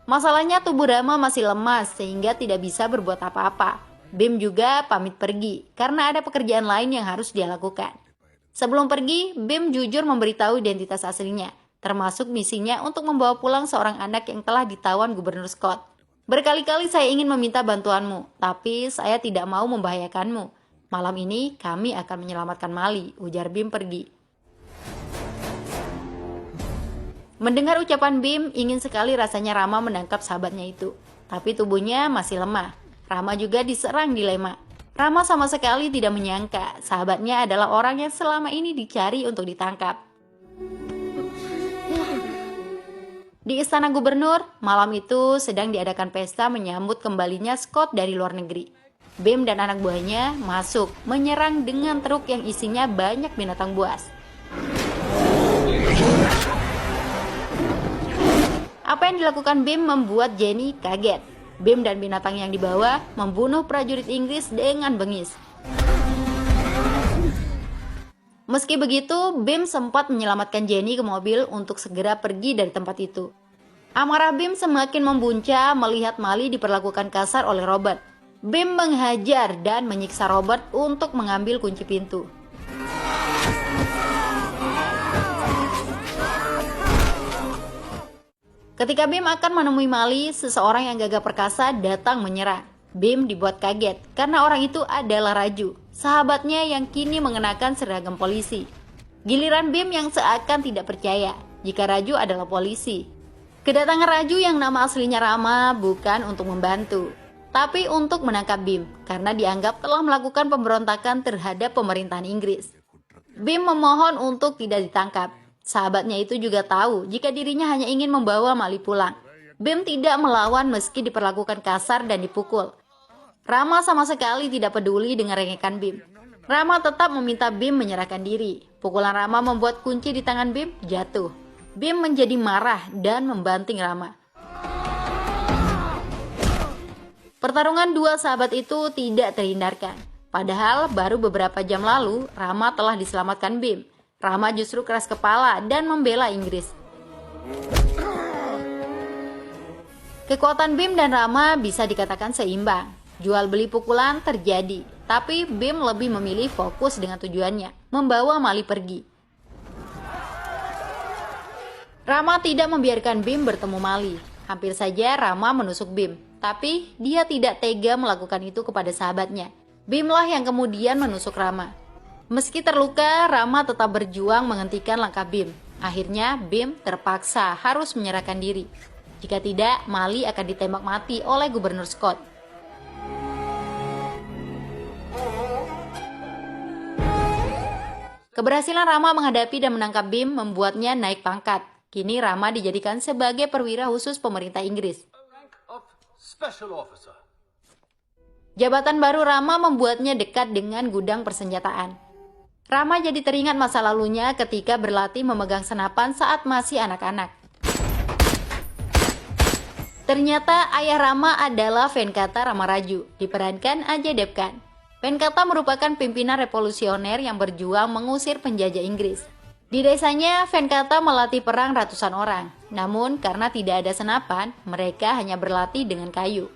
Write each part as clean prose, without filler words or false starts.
Masalahnya tubuh Rama masih lemas sehingga tidak bisa berbuat apa-apa. Bim juga pamit pergi karena ada pekerjaan lain yang harus dia lakukan. Sebelum pergi, Bim jujur memberitahu identitas aslinya, termasuk misinya untuk membawa pulang seorang anak yang telah ditawan Gubernur Scott. Berkali-kali saya ingin meminta bantuanmu, tapi saya tidak mau membahayakanmu. Malam ini kami akan menyelamatkan Mali, ujar Bim pergi. Mendengar ucapan Bim, ingin sekali rasanya Rama menangkap sahabatnya itu. Tapi tubuhnya masih lemah. Rama juga diserang dilema. Rama sama sekali tidak menyangka sahabatnya adalah orang yang selama ini dicari untuk ditangkap. Di istana gubernur, malam itu sedang diadakan pesta menyambut kembalinya Scott dari luar negeri. Bim dan anak buahnya masuk, menyerang dengan truk yang isinya banyak binatang buas. Apa yang dilakukan Bim membuat Jenny kaget. Bim dan binatang yang dibawa membunuh prajurit Inggris dengan bengis. Meski begitu, Bim sempat menyelamatkan Jenny ke mobil untuk segera pergi dari tempat itu. Amarah Bim semakin membuncah melihat Mali diperlakukan kasar oleh Robert. Bim menghajar dan menyiksa Robert untuk mengambil kunci pintu. Ketika Bim akan menemui Mali, seseorang yang gagah perkasa datang menyerang. Bim dibuat kaget karena orang itu adalah Raju, sahabatnya yang kini mengenakan seragam polisi. Giliran Bim yang seakan tidak percaya jika Raju adalah polisi. Kedatangan Raju yang nama aslinya Rama bukan untuk membantu, tapi untuk menangkap Bim karena dianggap telah melakukan pemberontakan terhadap pemerintahan Inggris. Bim memohon untuk tidak ditangkap. Sahabatnya itu juga tahu jika dirinya hanya ingin membawa Mali pulang. Bim tidak melawan meski diperlakukan kasar dan dipukul. Rama sama sekali tidak peduli dengan rengekan Bim. Rama tetap meminta Bim menyerahkan diri. Pukulan Rama membuat kunci di tangan Bim jatuh. Bim menjadi marah dan membanting Rama. Pertarungan dua sahabat itu tidak terhindarkan. Padahal baru beberapa jam lalu Rama telah diselamatkan Bim. Rama justru keras kepala dan membela Inggris. Kekuatan Bim dan Rama bisa dikatakan seimbang. Jual beli pukulan terjadi, tapi Bim lebih memilih fokus dengan tujuannya, membawa Mali pergi. Rama tidak membiarkan Bim bertemu Mali. Hampir saja Rama menusuk Bim, tapi dia tidak tega melakukan itu kepada sahabatnya. Bimlah yang kemudian menusuk Rama. Meski terluka, Rama tetap berjuang menghentikan langkah Bim. Akhirnya, Bim terpaksa harus menyerahkan diri. Jika tidak, Mali akan ditembak mati oleh Gubernur Scott. Keberhasilan Rama menghadapi dan menangkap Bim membuatnya naik pangkat. Kini Rama dijadikan sebagai perwira khusus pemerintah Inggris. Jabatan baru Rama membuatnya dekat dengan gudang persenjataan. Rama jadi teringat masa lalunya ketika berlatih memegang senapan saat masih anak-anak. Ternyata ayah Rama adalah Venkata Ramaraju, diperankan Ajay Devgan. Venkata merupakan pimpinan revolusioner yang berjuang mengusir penjajah Inggris. Di desanya, Venkata melatih perang ratusan orang. Namun, karena tidak ada senapan, mereka hanya berlatih dengan kayu.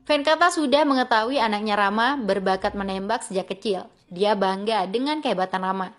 Venkata sudah mengetahui anaknya Rama berbakat menembak sejak kecil. Dia bangga dengan kehebatan Rama.